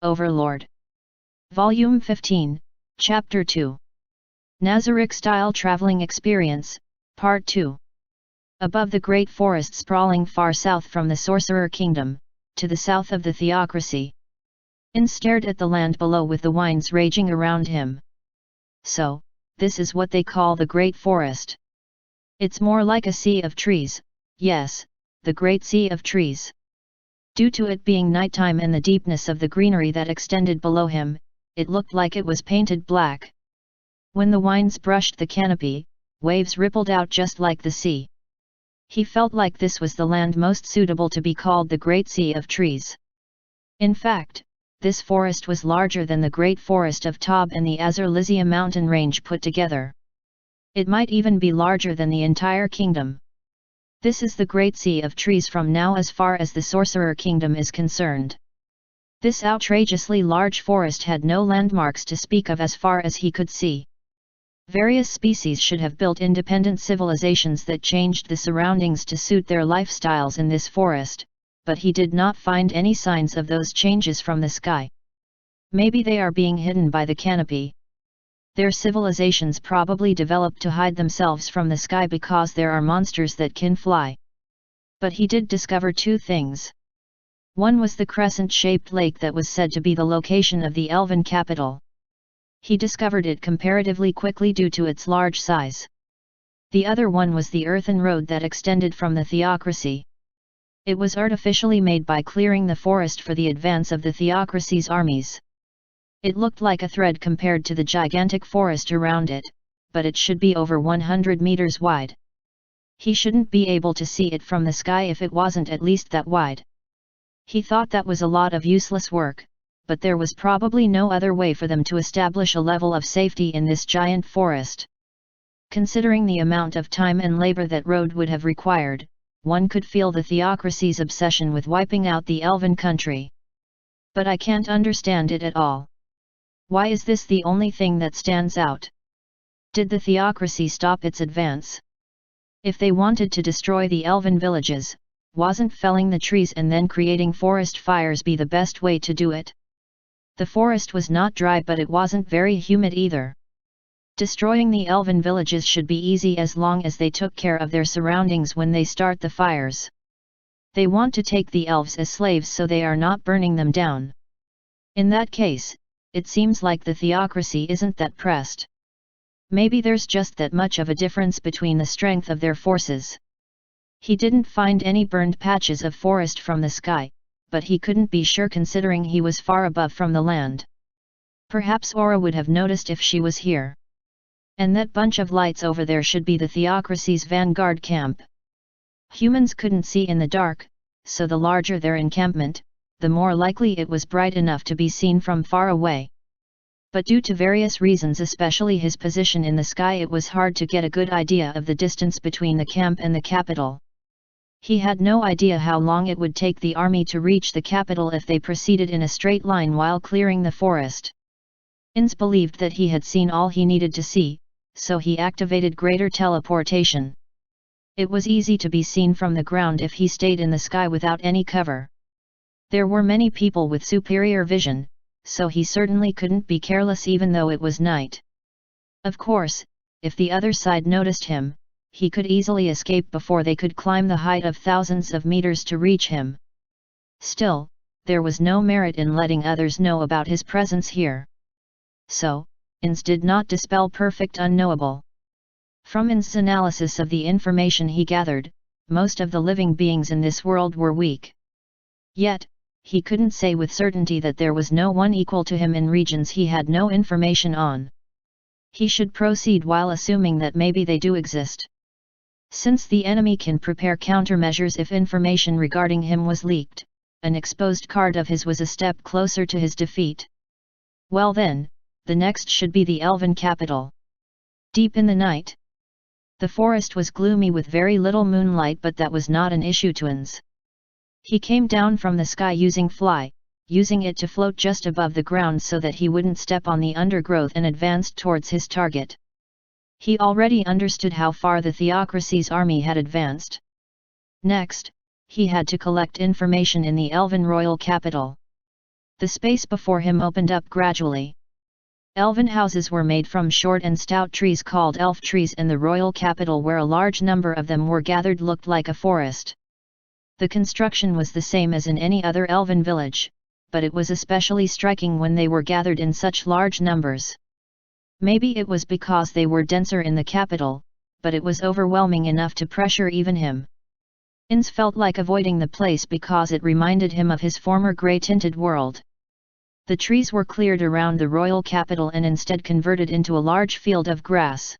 Overlord. Volume 15, Chapter 2. Nazarick-style traveling experience, Part 2. Above the great forest sprawling far south from the Sorcerer Kingdom, to the south of the Theocracy. In stared at the land below with the winds raging around him. So, this is what they call the Great Forest. It's more like a sea of trees, yes, the Great Sea of Trees. Due to it being nighttime and the deepness of the greenery that extended below him, it looked like it was painted black. When the winds brushed the canopy, waves rippled out just like the sea. He felt like this was the land most suitable to be called the Great Sea of Trees. In fact, this forest was larger than the Great Forest of Tob and the Azur-Lysia mountain range put together. It might even be larger than the entire kingdom. This is the Great Sea of Trees from now as far as the Sorcerer Kingdom is concerned. This outrageously large forest had no landmarks to speak of as far as he could see. Various species should have built independent civilizations that changed the surroundings to suit their lifestyles in this forest, but he did not find any signs of those changes from the sky. Maybe they are being hidden by the canopy. Their civilizations probably developed to hide themselves from the sky because there are monsters that can fly. But he did discover two things. One was the crescent-shaped lake that was said to be the location of the elven capital. He discovered it comparatively quickly due to its large size. The other one was the earthen road that extended from the Theocracy. It was artificially made by clearing the forest for the advance of the Theocracy's armies. It looked like a thread compared to the gigantic forest around it, but it should be over 100 meters wide. He shouldn't be able to see it from the sky if it wasn't at least that wide. He thought that was a lot of useless work, but there was probably no other way for them to establish a level of safety in this giant forest. Considering the amount of time and labor that road would have required, one could feel the Theocracy's obsession with wiping out the elven country. But I can't understand it at all. Why is this the only thing that stands out? Did the Theocracy stop its advance? If they wanted to destroy the elven villages, wasn't felling the trees and then creating forest fires be the best way to do it? The forest was not dry, but it wasn't very humid either. Destroying the elven villages should be easy as long as they took care of their surroundings when they start the fires. They want to take the elves as slaves so they are not burning them down. In that case, it seems like the Theocracy isn't that pressed. Maybe there's just that much of a difference between the strength of their forces. He didn't find any burned patches of forest from the sky, but he couldn't be sure considering he was far above from the land. Perhaps Aura would have noticed if she was here. And that bunch of lights over there should be the Theocracy's vanguard camp. Humans couldn't see in the dark, so the larger their encampment, the more likely it was bright enough to be seen from far away. But due to various reasons, especially his position in the sky, it was hard to get a good idea of the distance between the camp and the capital. He had no idea how long it would take the army to reach the capital if they proceeded in a straight line while clearing the forest. Inns believed that he had seen all he needed to see, so he activated greater teleportation. It was easy to be seen from the ground if he stayed in the sky without any cover. There were many people with superior vision, so he certainly couldn't be careless even though it was night. Of course, if the other side noticed him, he could easily escape before they could climb the height of thousands of meters to reach him. Still, there was no merit in letting others know about his presence here. So, Inns did not dispel perfect unknowable. From Inns' analysis of the information he gathered, most of the living beings in this world were weak. Yet, he couldn't say with certainty that there was no one equal to him in regions he had no information on. He should proceed while assuming that maybe they do exist. Since the enemy can prepare countermeasures if information regarding him was leaked, an exposed card of his was a step closer to his defeat. Well then, the next should be the elven capital. Deep in the night. The forest was gloomy with very little moonlight, but that was not an issue to Inns. He came down from the sky using it to float just above the ground so that he wouldn't step on the undergrowth, and advanced towards his target. He already understood how far the Theocracy's army had advanced. Next, he had to collect information in the Elven royal capital. The space before him opened up gradually. Elven houses were made from short and stout trees called elf trees, and the royal capital where a large number of them were gathered looked like a forest. The construction was the same as in any other elven village, but it was especially striking when they were gathered in such large numbers. Maybe it was because they were denser in the capital, but it was overwhelming enough to pressure even him. Ins felt like avoiding the place because it reminded him of his former grey-tinted world. The trees were cleared around the royal capital and instead converted into a large field of grass.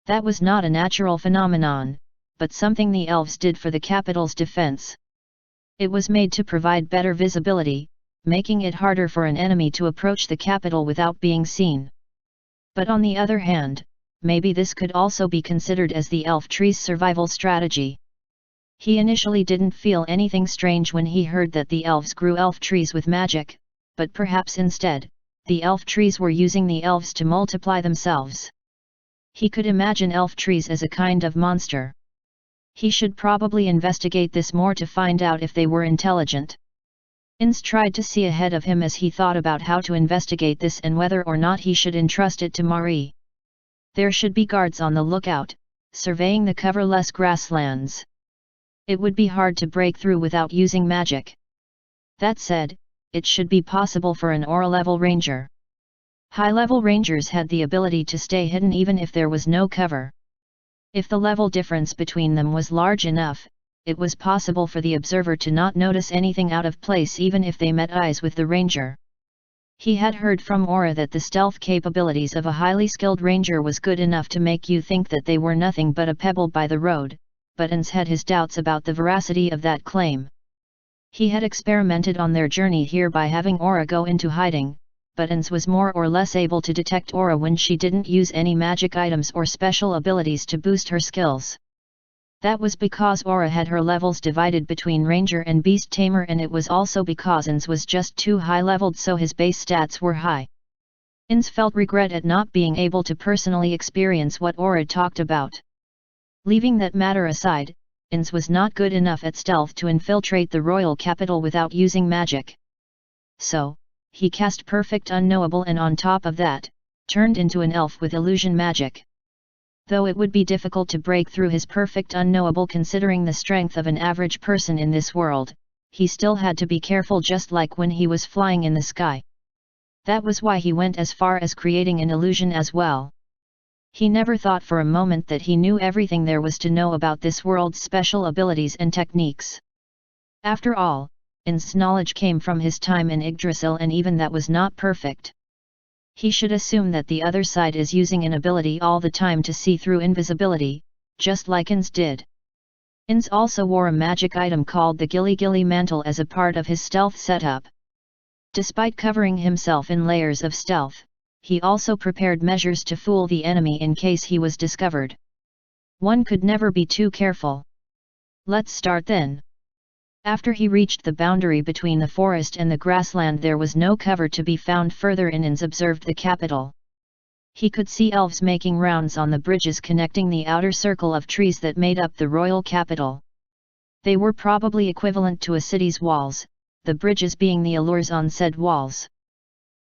That was not a natural phenomenon, but something the elves did for the capital's defense. It was made to provide better visibility, making it harder for an enemy to approach the capital without being seen. But on the other hand, maybe this could also be considered as the elf tree's survival strategy. He initially didn't feel anything strange when he heard that the elves grew elf trees with magic, but perhaps instead, the elf trees were using the elves to multiply themselves. He could imagine elf trees as a kind of monster. He should probably investigate this more to find out if they were intelligent. Ins tried to see ahead of him as he thought about how to investigate this and whether or not he should entrust it to Mari. There should be guards on the lookout, surveying the coverless grasslands. It would be hard to break through without using magic. That said, it should be possible for an aura-level ranger. High-level rangers had the ability to stay hidden even if there was no cover. If the level difference between them was large enough, it was possible for the observer to not notice anything out of place even if they met eyes with the ranger. He had heard from Aura that the stealth capabilities of a highly skilled ranger was good enough to make you think that they were nothing but a pebble by the road, but Ins had his doubts about the veracity of that claim. He had experimented on their journey here by having Aura go into hiding, but Ins was more or less able to detect Aura when she didn't use any magic items or special abilities to boost her skills. That was because Aura had her levels divided between Ranger and Beast Tamer, and it was also because Ins was just too high-leveled, so his base stats were high. Ins felt regret at not being able to personally experience what Aura talked about. Leaving that matter aside, Ins was not good enough at stealth to infiltrate the royal capital without using magic. So, he cast Perfect Unknowable and on top of that, turned into an elf with illusion magic. Though it would be difficult to break through his Perfect Unknowable considering the strength of an average person in this world, he still had to be careful, just like when he was flying in the sky. That was why he went as far as creating an illusion as well. He never thought for a moment that he knew everything there was to know about this world's special abilities and techniques. After all, Ins's knowledge came from his time in Yggdrasil, and even that was not perfect. He should assume that the other side is using an ability all the time to see through invisibility, just like Ins did. Ins also wore a magic item called the Gilly Gilly Mantle as a part of his stealth setup. Despite covering himself in layers of stealth, he also prepared measures to fool the enemy in case he was discovered. One could never be too careful. Let's start then. After he reached the boundary between the forest and the grassland, there was no cover to be found further in. Ins observed the capital. He could see elves making rounds on the bridges connecting the outer circle of trees that made up the royal capital. They were probably equivalent to a city's walls, the bridges being the allures on said walls.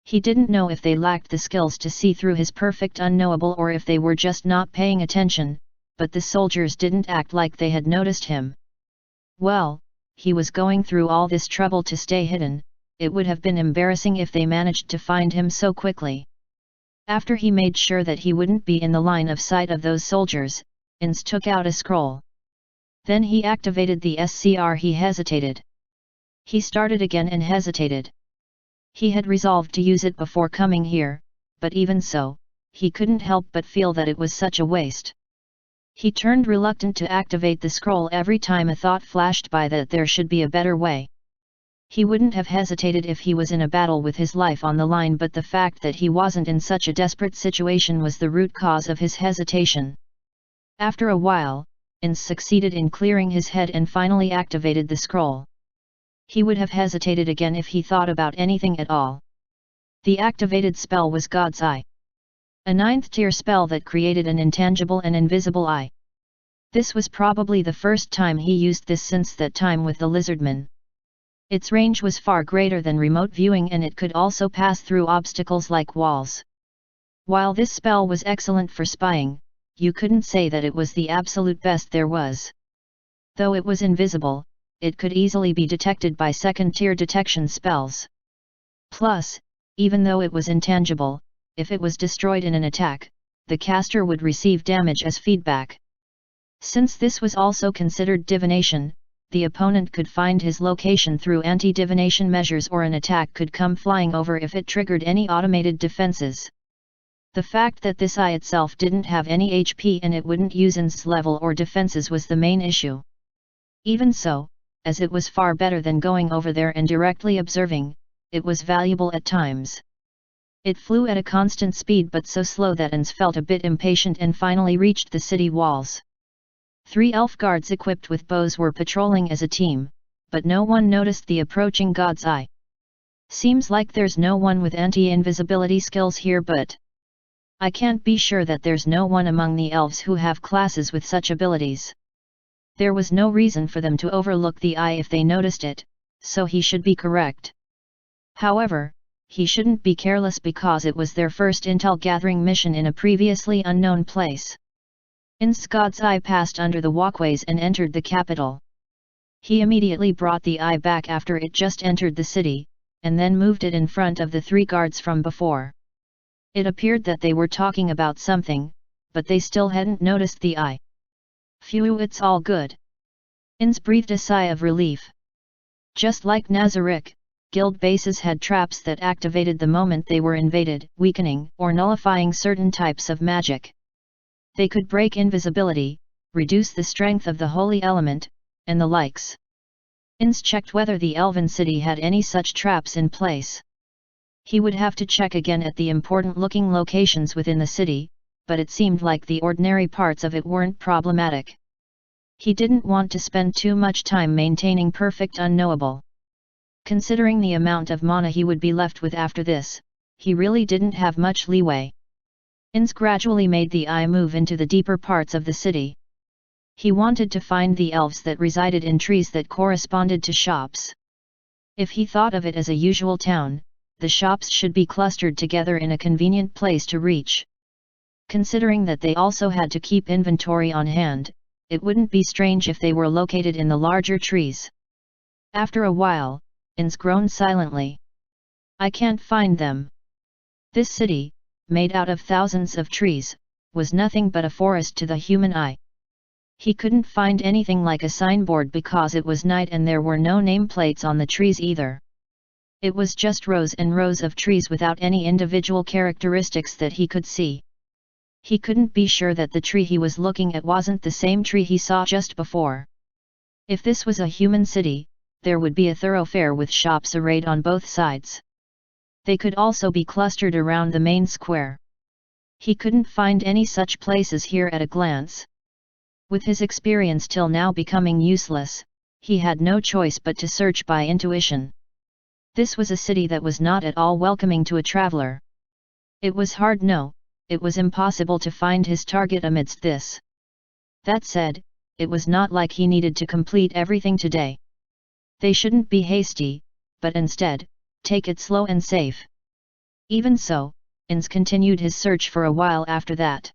He didn't know if they lacked the skills to see through his Perfect Unknowable or if they were just not paying attention, but the soldiers didn't act like they had noticed him. Well, he was going through all this trouble to stay hidden. It would have been embarrassing if they managed to find him so quickly. After he made sure that he wouldn't be in the line of sight of those soldiers, Ins took out a scroll. Then he activated the SCR. He hesitated. He started again and hesitated. He had resolved to use it before coming here, but even so, he couldn't help but feel that it was such a waste. He turned reluctant to activate the scroll every time a thought flashed by that there should be a better way. He wouldn't have hesitated if he was in a battle with his life on the line, but the fact that he wasn't in such a desperate situation was the root cause of his hesitation. After a while, Ins succeeded in clearing his head and finally activated the scroll. He would have hesitated again if he thought about anything at all. The activated spell was God's Eye. A 9th tier spell that created an intangible and invisible eye. This was probably the first time he used this since that time with the lizardman. Its range was far greater than remote viewing, and it could also pass through obstacles like walls. While this spell was excellent for spying, you couldn't say that it was the absolute best there was. Though it was invisible, it could easily be detected by second-tier detection spells. Plus, even though it was intangible, if it was destroyed in an attack, the caster would receive damage as feedback. Since this was also considered divination, the opponent could find his location through anti-divination measures, or an attack could come flying over if it triggered any automated defenses. The fact that this eye itself didn't have any HP and it wouldn't use its level or defenses was the main issue. Even so, as it was far better than going over there and directly observing, it was valuable at times. It flew at a constant speed, but so slow that Ans felt a bit impatient and finally reached the city walls. 3 elf guards equipped with bows were patrolling as a team, but no one noticed the approaching god's eye. Seems like there's no one with anti-invisibility skills here, but I can't be sure that there's no one among the elves who have classes with such abilities. There was no reason for them to overlook the eye if they noticed it, so he should be correct. However, he shouldn't be careless because it was their first intel gathering mission in a previously unknown place. Ins's god's eye passed under the walkways and entered the capital. He immediately brought the eye back after it just entered the city, and then moved it in front of the 3 guards from before. It appeared that they were talking about something, but they still hadn't noticed the eye. Phew, it's all good. Ins breathed a sigh of relief. Just like Nazarick, guild bases had traps that activated the moment they were invaded, weakening or nullifying certain types of magic. They could break invisibility, reduce the strength of the holy element, and the likes. Ins checked whether the elven city had any such traps in place. He would have to check again at the important-looking locations within the city, but it seemed like the ordinary parts of it weren't problematic. He didn't want to spend too much time maintaining perfect unknowable. Considering the amount of mana he would be left with after this, he really didn't have much leeway. Ins gradually made the eye move into the deeper parts of the city. He wanted to find the elves that resided in trees that corresponded to shops. If he thought of it as a usual town, the shops should be clustered together in a convenient place to reach. Considering that they also had to keep inventory on hand, it wouldn't be strange if they were located in the larger trees. After a while, Ins groaned silently. I can't find them. This city, made out of thousands of trees, was nothing but a forest to the human eye. He couldn't find anything like a signboard because it was night and there were no nameplates on the trees either. It was just rows and rows of trees without any individual characteristics that he could see. He couldn't be sure that the tree he was looking at wasn't the same tree he saw just before. If this was a human city, there would be a thoroughfare with shops arrayed on both sides. They could also be clustered around the main square. He couldn't find any such places here at a glance. With his experience till now becoming useless, he had no choice but to search by intuition. This was a city that was not at all welcoming to a traveler. It was hard, no, it was impossible to find his target amidst this. That said, it was not like he needed to complete everything today. They shouldn't be hasty, but instead, take it slow and safe. Even so, Ins continued his search for a while after that.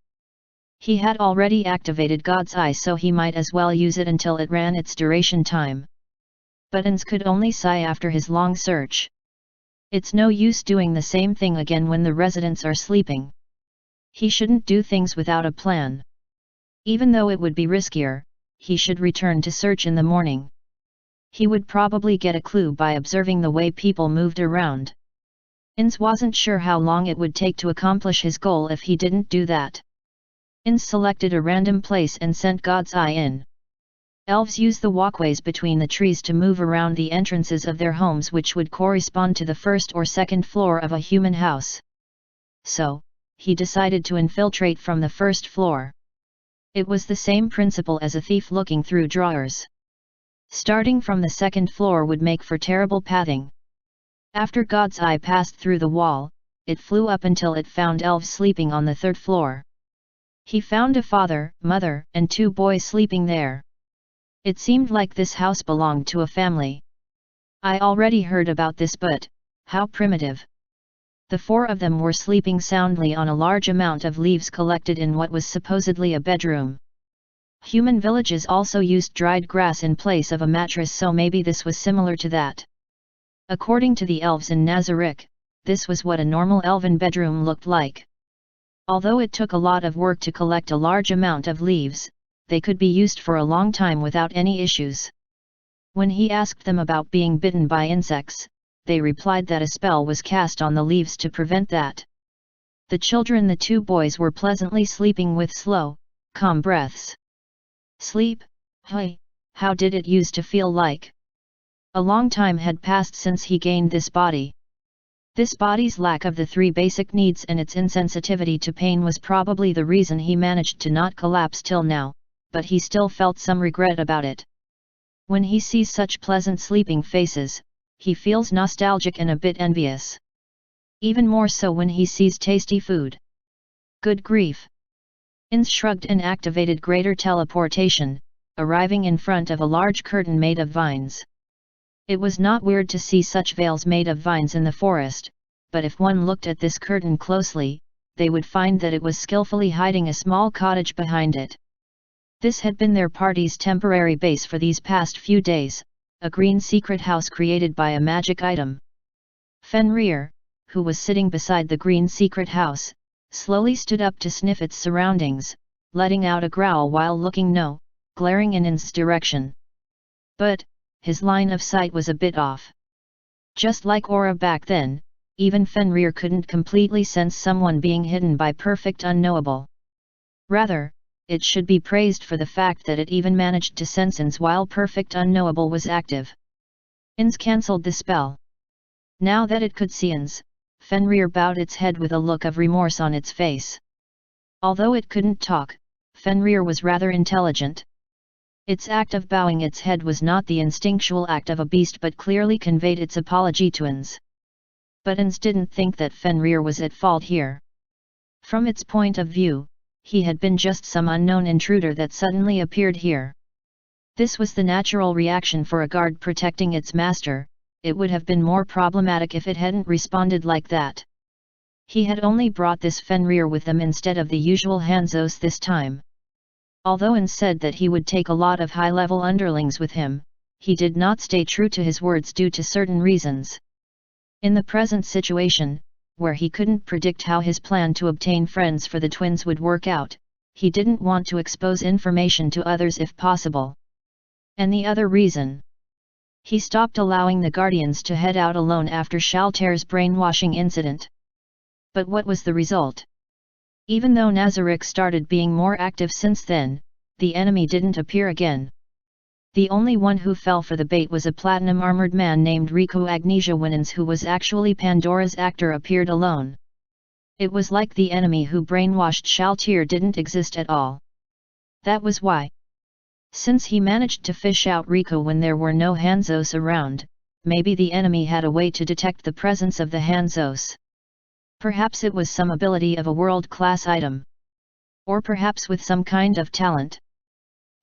He had already activated God's Eye, so he might as well use it until it ran its duration time. But Ins could only sigh after his long search. It's no use doing the same thing again when the residents are sleeping. He shouldn't do things without a plan. Even though it would be riskier, he should return to search in the morning. He would probably get a clue by observing the way people moved around. Ins wasn't sure how long it would take to accomplish his goal if he didn't do that. Ins selected a random place and sent God's Eye in. Elves use the walkways between the trees to move around the entrances of their homes, which would correspond to the first or second floor of a human house. So, he decided to infiltrate from the first floor. It was the same principle as a thief looking through drawers. Starting from the second floor would make for terrible pathing. After God's Eye passed through the wall, it flew up until it found elves sleeping on the third floor. He found a father, mother, and 2 boys sleeping there. It seemed like this house belonged to a family. I already heard about this, but how primitive. The four of them were sleeping soundly on a large amount of leaves collected in what was supposedly a bedroom. Human villages also used dried grass in place of a mattress, so maybe this was similar to that. According to the elves in Nazarick, this was what a normal elven bedroom looked like. Although it took a lot of work to collect a large amount of leaves, they could be used for a long time without any issues. When he asked them about being bitten by insects, they replied that a spell was cast on the leaves to prevent that. The children, the two boys, were pleasantly sleeping with slow, calm breaths. Sleep? Hey, how did it used to feel like? A long time had passed since he gained this body. This body's lack of the three basic needs and its insensitivity to pain was probably the reason he managed to not collapse till now, but he still felt some regret about it. When he sees such pleasant sleeping faces, he feels nostalgic and a bit envious. Even more so when he sees tasty food. Good grief! Ins shrugged and activated greater teleportation, arriving in front of a large curtain made of vines. It was not weird to see such veils made of vines in the forest, but if one looked at this curtain closely, they would find that it was skillfully hiding a small cottage behind it. This had been their party's temporary base for these past few days, a green secret house created by a magic item. Fenrir, who was sitting beside the green secret house, slowly stood up to sniff its surroundings, letting out a growl while looking glaring in In's direction. But his line of sight was a bit off. Just like Aura back then, even Fenrir couldn't completely sense someone being hidden by perfect unknowable. Rather, it should be praised for the fact that it even managed to sense Ins while perfect unknowable was active. Ins cancelled the spell. Now that it could see Ins, Fenrir bowed its head with a look of remorse on its face. Although it couldn't talk, Fenrir was rather intelligent. Its act of bowing its head was not the instinctual act of a beast but clearly conveyed its apology to Ins. But Ins didn't think that Fenrir was at fault here. From its point of view, he had been just some unknown intruder that suddenly appeared here. This was the natural reaction for a guard protecting its master. It would have been more problematic if it hadn't responded like that. He had only brought this Fenrir with them instead of the usual Hanzos this time. Although Ins said that he would take a lot of high-level underlings with him, he did not stay true to his words due to certain reasons. In the present situation, where he couldn't predict how his plan to obtain friends for the twins would work out, he didn't want to expose information to others if possible. And the other reason? He stopped allowing the Guardians to head out alone after Shalter's brainwashing incident. But what was the result? Even though Nazarick started being more active since then, the enemy didn't appear again. The only one who fell for the bait was a platinum-armored man named Riku Agnesia Winans, who was actually Pandora's actor, appeared alone. It was like the enemy who brainwashed Shaltir didn't exist at all. That was why. Since he managed to fish out Riku when there were no Hanzos around, maybe the enemy had a way to detect the presence of the Hanzos. Perhaps it was some ability of a world-class item. Or perhaps with some kind of talent.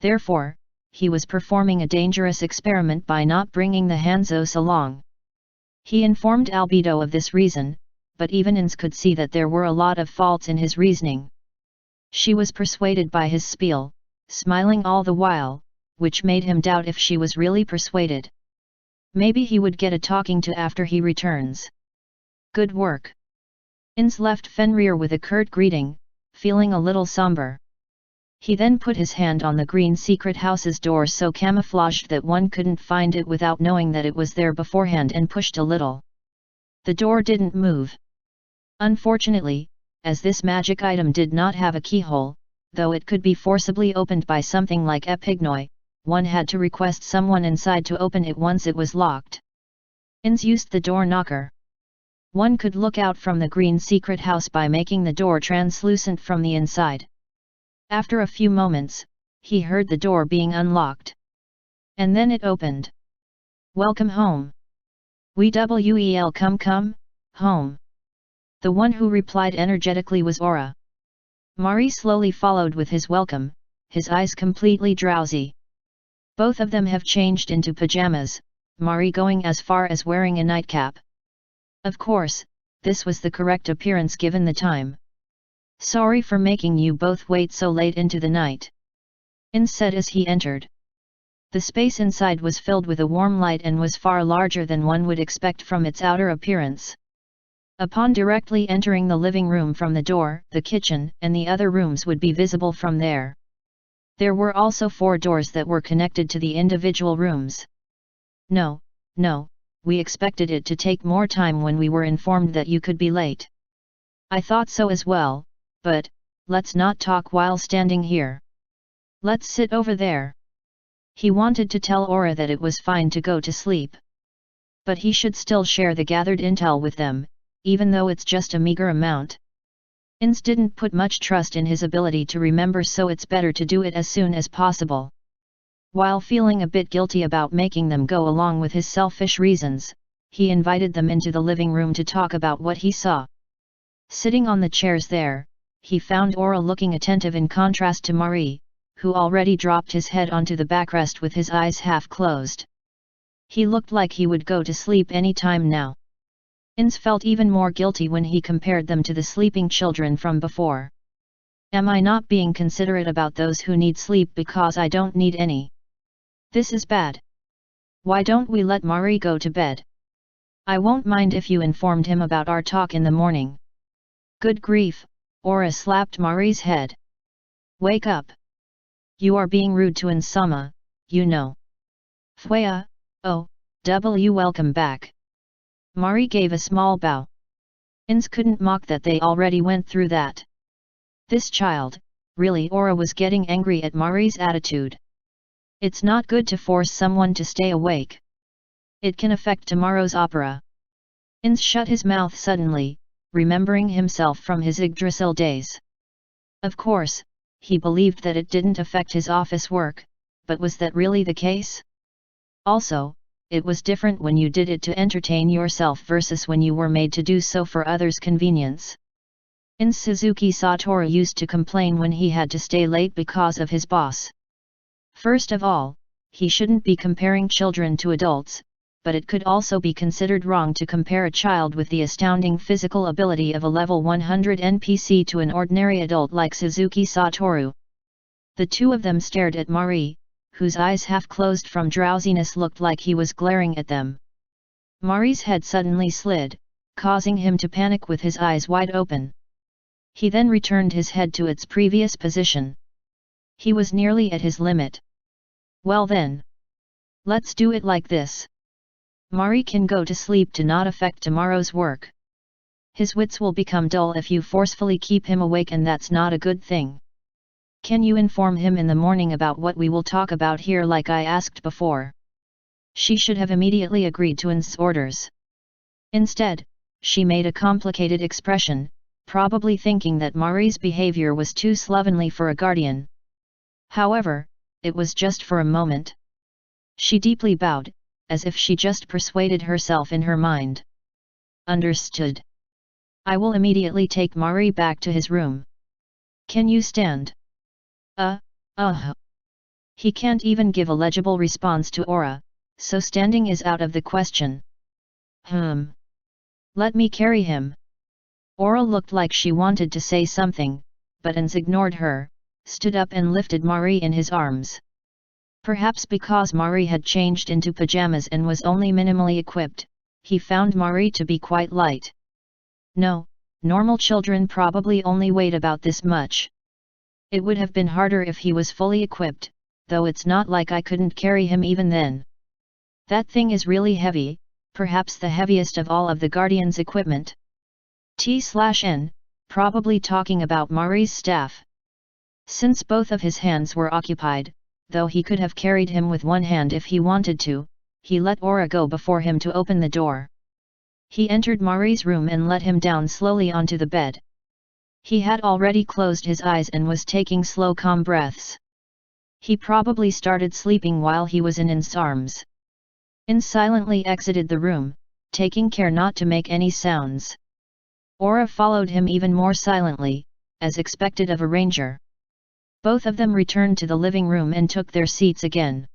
Therefore, he was performing a dangerous experiment by not bringing the Hanzos along. He informed Albedo of this reason, but even Ins could see that there were a lot of faults in his reasoning. She was persuaded by his spiel, smiling all the while, which made him doubt if she was really persuaded. Maybe he would get a talking to after he returns. Good work. Ins left Fenrir with a curt greeting, feeling a little somber. He then put his hand on the green secret house's door so camouflaged that one couldn't find it without knowing that it was there beforehand, and pushed a little. The door didn't move. Unfortunately, as this magic item did not have a keyhole, though it could be forcibly opened by something like Epignoi, one had to request someone inside to open it once it was locked. Ins used the door knocker. One could look out from the green secret house by making the door translucent from the inside. After a few moments, he heard the door being unlocked. And then it opened. Welcome home. Well come, home. The one who replied energetically was Aura. Mari slowly followed with his welcome, his eyes completely drowsy. Both of them have changed into pajamas, Mari going as far as wearing a nightcap. Of course, this was the correct appearance given the time. Sorry for making you both wait so late into the night. In said as he entered. The space inside was filled with a warm light and was far larger than one would expect from its outer appearance. Upon directly entering the living room from the door, the kitchen and the other rooms would be visible from there. There were also 4 doors that were connected to the individual rooms. No, we expected it to take more time when we were informed that you could be late. I thought so as well, but, let's not talk while standing here. Let's sit over there. He wanted to tell Aura that it was fine to go to sleep. But he should still share the gathered intel with them, even though it's just a meager amount. Ins didn't put much trust in his ability to remember, so it's better to do it as soon as possible. While feeling a bit guilty about making them go along with his selfish reasons, he invited them into the living room to talk about what he saw. Sitting on the chairs there, he found Aura looking attentive in contrast to Mari, who already dropped his head onto the backrest with his eyes half closed. He looked like he would go to sleep any time now. Ins felt even more guilty when he compared them to the sleeping children from before. Am I not being considerate about those who need sleep because I don't need any? This is bad. Why don't we let Mari go to bed? I won't mind if you informed him about our talk in the morning. Good grief, Aura slapped Mari's head. Wake up. You are being rude to Insama, you know. Fuea, oh, welcome back. Mari gave a small bow. Ins couldn't mock that they already went through that. This child, really. Aura was getting angry at Mari's attitude. It's not good to force someone to stay awake. It can affect tomorrow's opera. Ins shut his mouth suddenly, remembering himself from his Yggdrasil days. Of course, he believed that it didn't affect his office work, but was that really the case? Also, it was different when you did it to entertain yourself versus when you were made to do so for others' convenience. In Suzuki Satoru used to complain when he had to stay late because of his boss. First of all, he shouldn't be comparing children to adults, but it could also be considered wrong to compare a child with the astounding physical ability of a level 100 NPC to an ordinary adult like Suzuki Satoru. The two of them stared at Mari, whose eyes half closed from drowsiness looked like he was glaring at them. Mari's head suddenly slid, causing him to panic with his eyes wide open. He then returned his head to its previous position. He was nearly at his limit. Well then. Let's do it like this. Mari can go to sleep to not affect tomorrow's work. His wits will become dull if you forcefully keep him awake, and that's not a good thing. Can you inform him in the morning about what we will talk about here like I asked before? She should have immediately agreed to Ins's orders. Instead, she made a complicated expression, probably thinking that Mari's behavior was too slovenly for a guardian. However, it was just for a moment. She deeply bowed, as if she just persuaded herself in her mind. Understood. I will immediately take Mari back to his room. Can you stand? He can't even give a legible response to Aura, so standing is out of the question. Let me carry him. Aura looked like she wanted to say something, but Ins ignored her, stood up and lifted Mari in his arms. Perhaps because Mari had changed into pajamas and was only minimally equipped, he found Mari to be quite light. No, normal children probably only weighed about this much. It would have been harder if he was fully equipped, though it's not like I couldn't carry him even then. That thing is really heavy, perhaps the heaviest of all of the Guardian's equipment. T/N, probably talking about Mari's staff. Since both of his hands were occupied, though he could have carried him with one hand if he wanted to, he let Aura go before him to open the door. He entered Mari's room and let him down slowly onto the bed. He had already closed his eyes and was taking slow calm breaths. He probably started sleeping while he was in Ins's arms. In silently exited the room, taking care not to make any sounds. Aura followed him even more silently, as expected of a ranger. Both of them returned to the living room and took their seats again.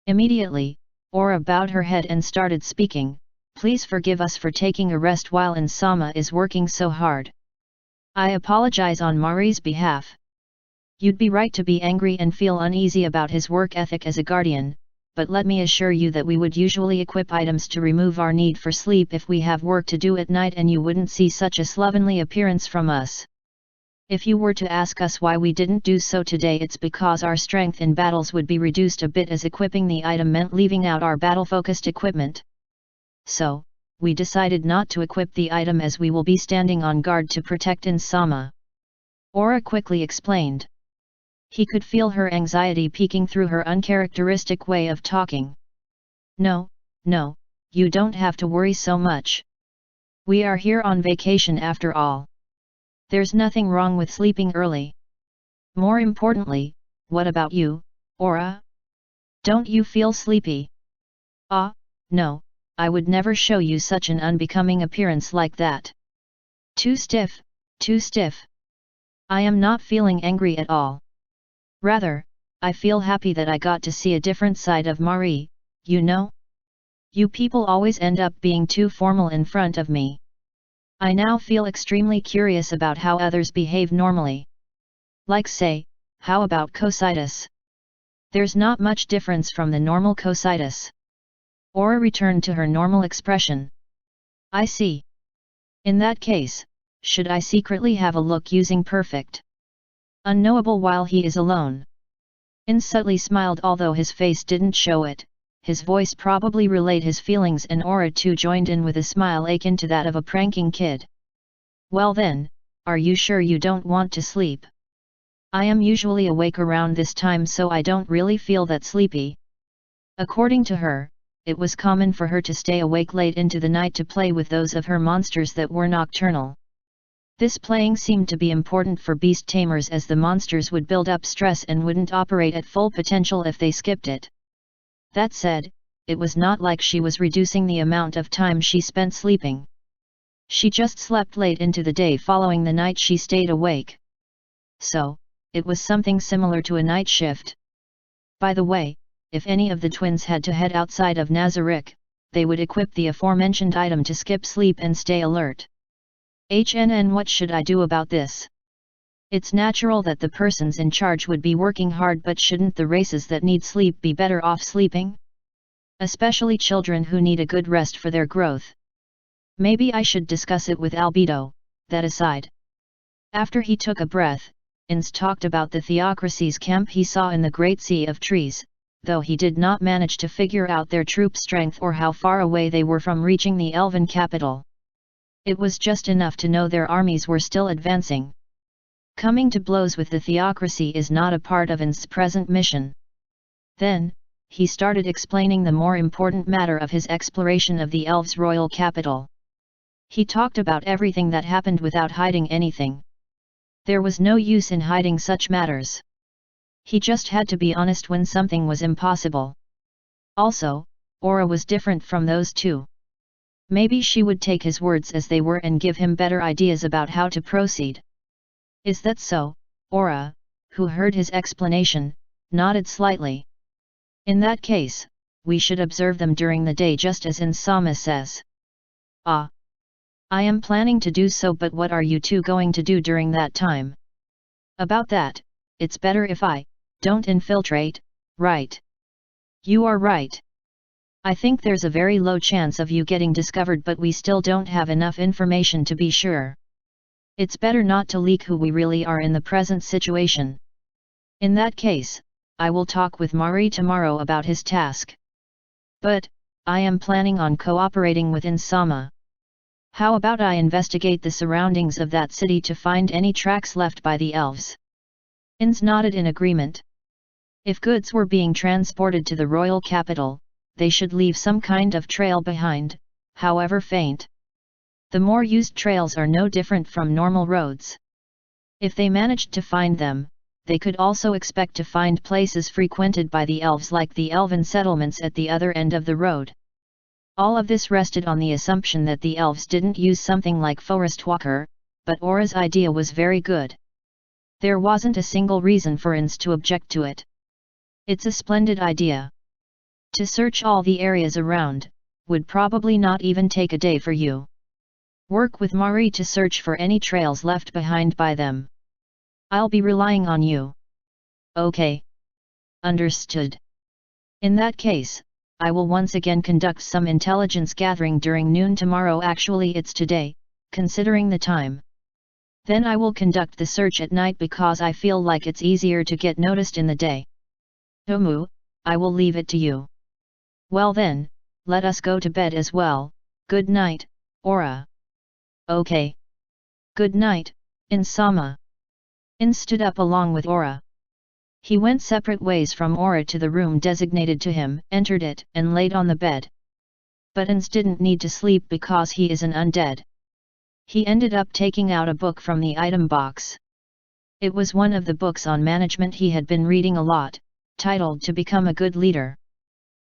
Immediately, Aura bowed her head and started speaking. Please forgive us for taking a rest while Insama is working so hard. I apologize on Mari's behalf. You'd be right to be angry and feel uneasy about his work ethic as a guardian, but let me assure you that we would usually equip items to remove our need for sleep if we have work to do at night, and you wouldn't see such a slovenly appearance from us. If you were to ask us why we didn't do so today, it's because our strength in battles would be reduced a bit, as equipping the item meant leaving out our battle-focused equipment. So, we decided not to equip the item as we will be standing on guard to protect Insama. Aura quickly explained. He could feel her anxiety peeking through her uncharacteristic way of talking. No, you don't have to worry so much. We are here on vacation after all. There's nothing wrong with sleeping early. More importantly, what about you, Aura? Don't you feel sleepy? No, I would never show you such an unbecoming appearance like that. Too stiff. I am not feeling angry at all. Rather, I feel happy that I got to see a different side of Mari, you know? You people always end up being too formal in front of me. I now feel extremely curious about how others behave normally. Like, say, how about Cositus? There's not much difference from the normal Cositus. Aura returned to her normal expression. I see. In that case, should I secretly have a look using perfect unknowable while he is alone? In subtly smiled, although his face didn't show it. His voice probably relayed his feelings, and Aura too joined in with a smile akin to that of a pranking kid. Well then, are you sure you don't want to sleep? I am usually awake around this time, so I don't really feel that sleepy. According to her, it was common for her to stay awake late into the night to play with those of her monsters that were nocturnal. This playing seemed to be important for beast tamers, as the monsters would build up stress and wouldn't operate at full potential if they skipped it. That said, it was not like she was reducing the amount of time she spent sleeping. She just slept late into the day following the night she stayed awake. So, it was something similar to a night shift. By the way, if any of the twins had to head outside of Nazarick, they would equip the aforementioned item to skip sleep and stay alert. What should I do about this? It's natural that the persons in charge would be working hard, but shouldn't the races that need sleep be better off sleeping? Especially children who need a good rest for their growth. Maybe I should discuss it with Albedo. That aside. After he took a breath, Ins talked about the Theocracy's camp he saw in the Great Sea of Trees, though he did not manage to figure out their troop strength or how far away they were from reaching the Elven capital. It was just enough to know their armies were still advancing. Coming to blows with the Theocracy is not a part of Ins's present mission. Then, he started explaining the more important matter of his exploration of the Elves' royal capital. He talked about everything that happened without hiding anything. There was no use in hiding such matters. He just had to be honest when something was impossible. Also, Aura was different from those two. Maybe she would take his words as they were and give him better ideas about how to proceed. Is that so? Aura, who heard his explanation, nodded slightly. In that case, we should observe them during the day just as Insama says. I am planning to do so, but what are you two going to do during that time? About that, it's better if I don't infiltrate, right? You are right. I think there's a very low chance of you getting discovered, but we still don't have enough information to be sure. It's better not to leak who we really are in the present situation. In that case, I will talk with Mari tomorrow about his task. But, I am planning on cooperating with Insama. How about I investigate the surroundings of that city to find any tracks left by the elves? Ins nodded in agreement. If goods were being transported to the royal capital, they should leave some kind of trail behind, however faint. The more used trails are no different from normal roads. If they managed to find them, they could also expect to find places frequented by the elves like the elven settlements at the other end of the road. All of this rested on the assumption that the elves didn't use something like Forest Walker, but Aura's idea was very good. There wasn't a single reason for Ins to object to it. It's a splendid idea. To search all the areas around, would probably not even take a day for you. Work with Mari to search for any trails left behind by them. I'll be relying on you. Okay. Understood. In that case, I will once again conduct some intelligence gathering during noon tomorrow. Actually it's today, considering the time. Then I will conduct the search at night because I feel like it's easier to get noticed in the day. Tomu, I will leave it to you. Well then, let us go to bed as well. Good night, Aura. Okay. Good night, In-sama. In stood up along with Aura. He went separate ways from Aura to the room designated to him, entered it, and laid on the bed. But Ins didn't need to sleep because he is an undead. He ended up taking out a book from the item box. It was one of the books on management he had been reading a lot, titled To Become a Good Leader.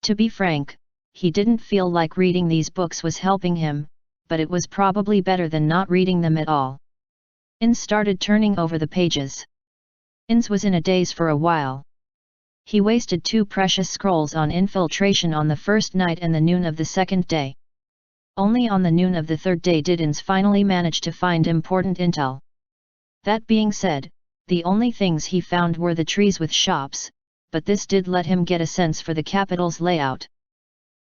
To be frank, he didn't feel like reading these books was helping him, but it was probably better than not reading them at all. Ins started turning over the pages. Ins was in a daze for a while. He wasted 2 precious scrolls on infiltration on the first night and the noon of the second day. Only on the noon of the third day did Ins finally manage to find important intel. That being said, the only things he found were the trees with shops, but this did let him get a sense for the capital's layout.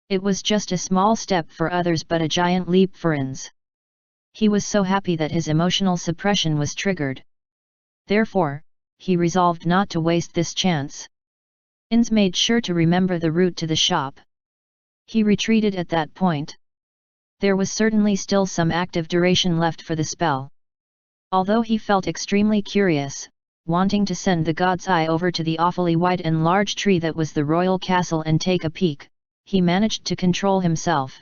It was just a small step for others but a giant leap for Ins. He was so happy that his emotional suppression was triggered. Therefore, he resolved not to waste this chance. Ins made sure to remember the route to the shop. He retreated at that point. There was certainly still some active duration left for the spell. Although he felt extremely curious, wanting to send the god's eye over to the awfully wide and large tree that was the royal castle and take a peek, he managed to control himself.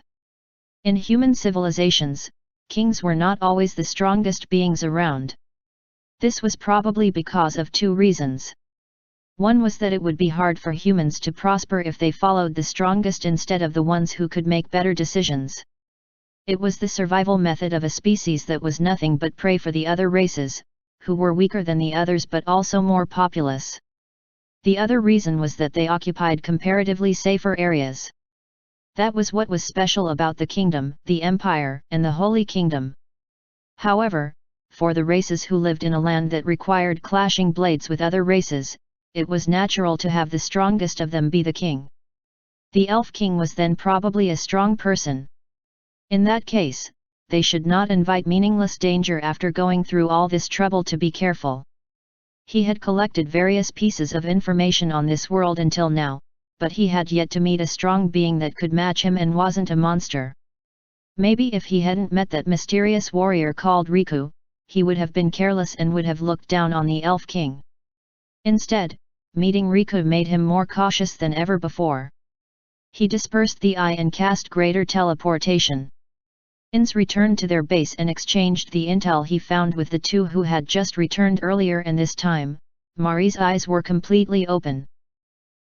In human civilizations, kings were not always the strongest beings around. This was probably because of 2 reasons. One was that it would be hard for humans to prosper if they followed the strongest instead of the ones who could make better decisions. It was the survival method of a species that was nothing but prey for the other races, who were weaker than the others but also more populous. The other reason was that they occupied comparatively safer areas. That was what was special about the kingdom, the empire, and the Holy Kingdom. However, for the races who lived in a land that required clashing blades with other races, it was natural to have the strongest of them be the king. The elf king was then probably a strong person. In that case, they should not invite meaningless danger after going through all this trouble to be careful. He had collected various pieces of information on this world until now, but he had yet to meet a strong being that could match him and wasn't a monster. Maybe if he hadn't met that mysterious warrior called Riku, he would have been careless and would have looked down on the Elf King. Instead, meeting Riku made him more cautious than ever before. He dispersed the eye and cast greater teleportation. Ins returned to their base and exchanged the intel he found with the 2 who had just returned earlier, and this time, Mari's eyes were completely open.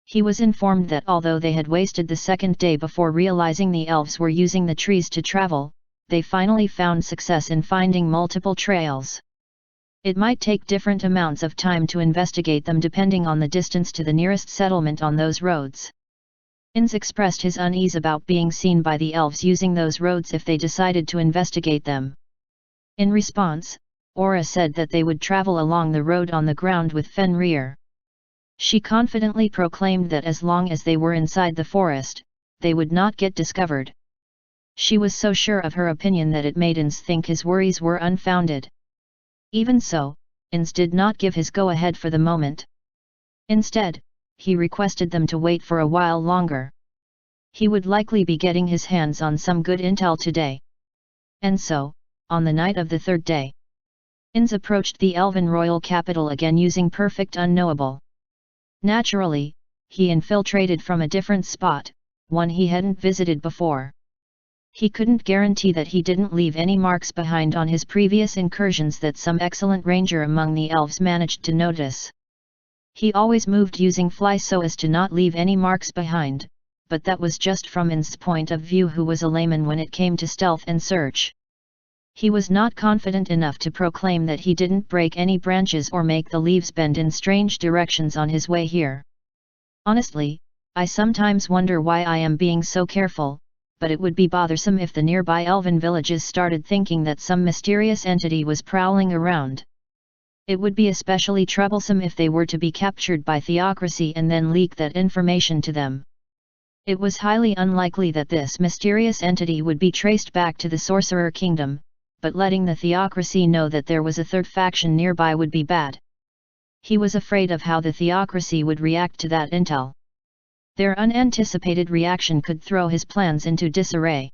He was informed that although they had wasted the second day before realizing the elves were using the trees to travel, they finally found success in finding multiple trails. It might take different amounts of time to investigate them depending on the distance to the nearest settlement on those roads. Ins expressed his unease about being seen by the elves using those roads if they decided to investigate them. In response, Aura said that they would travel along the road on the ground with Fenrir. She confidently proclaimed that as long as they were inside the forest, they would not get discovered. She was so sure of her opinion that it made Ins think his worries were unfounded. Even so, Ins did not give his go-ahead for the moment. Instead, he requested them to wait for a while longer. He would likely be getting his hands on some good intel today. And so, on the night of the third day, Ins approached the Elven royal capital again using perfect unknowable. Naturally, he infiltrated from a different spot, one he hadn't visited before. He couldn't guarantee that he didn't leave any marks behind on his previous incursions that some excellent ranger among the elves managed to notice. He always moved using fly so as to not leave any marks behind, but that was just from Ins's point of view, who was a layman when it came to stealth and search. He was not confident enough to proclaim that he didn't break any branches or make the leaves bend in strange directions on his way here. Honestly, I sometimes wonder why I am being so careful, but it would be bothersome if the nearby elven villages started thinking that some mysterious entity was prowling around. It would be especially troublesome if they were to be captured by theocracy and then leak that information to them. It was highly unlikely that this mysterious entity would be traced back to the Sorcerer Kingdom, but letting the theocracy know that there was a third faction nearby would be bad. He was afraid of how the theocracy would react to that intel. Their unanticipated reaction could throw his plans into disarray.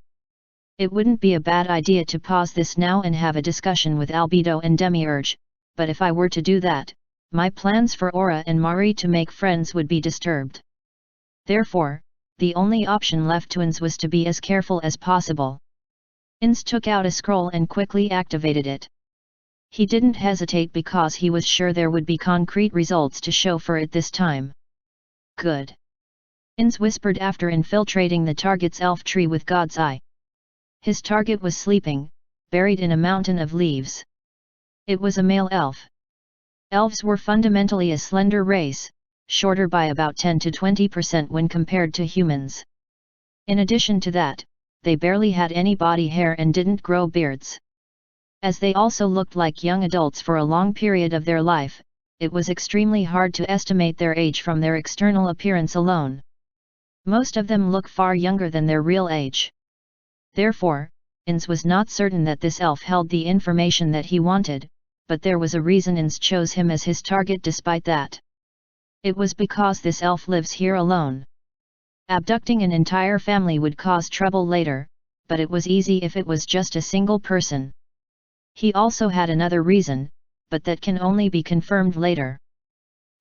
It wouldn't be a bad idea to pause this now and have a discussion with Albedo and Demiurge, but if I were to do that, my plans for Aura and Mari to make friends would be disturbed. Therefore, the only option left to Ins was to be as careful as possible. Ins took out a scroll and quickly activated it. He didn't hesitate because he was sure there would be concrete results to show for it this time. Good. Ins whispered after infiltrating the target's elf tree with God's Eye. His target was sleeping, buried in a mountain of leaves. It was a male elf. Elves were fundamentally a slender race, shorter by about 10 to 20% when compared to humans. In addition to that, they barely had any body hair and didn't grow beards. As they also looked like young adults for a long period of their life, it was extremely hard to estimate their age from their external appearance alone. Most of them look far younger than their real age. Therefore, Ins was not certain that this elf held the information that he wanted, but there was a reason Ins chose him as his target despite that. It was because this elf lives here alone. Abducting an entire family would cause trouble later, but it was easy if it was just a single person. He also had another reason, but that can only be confirmed later.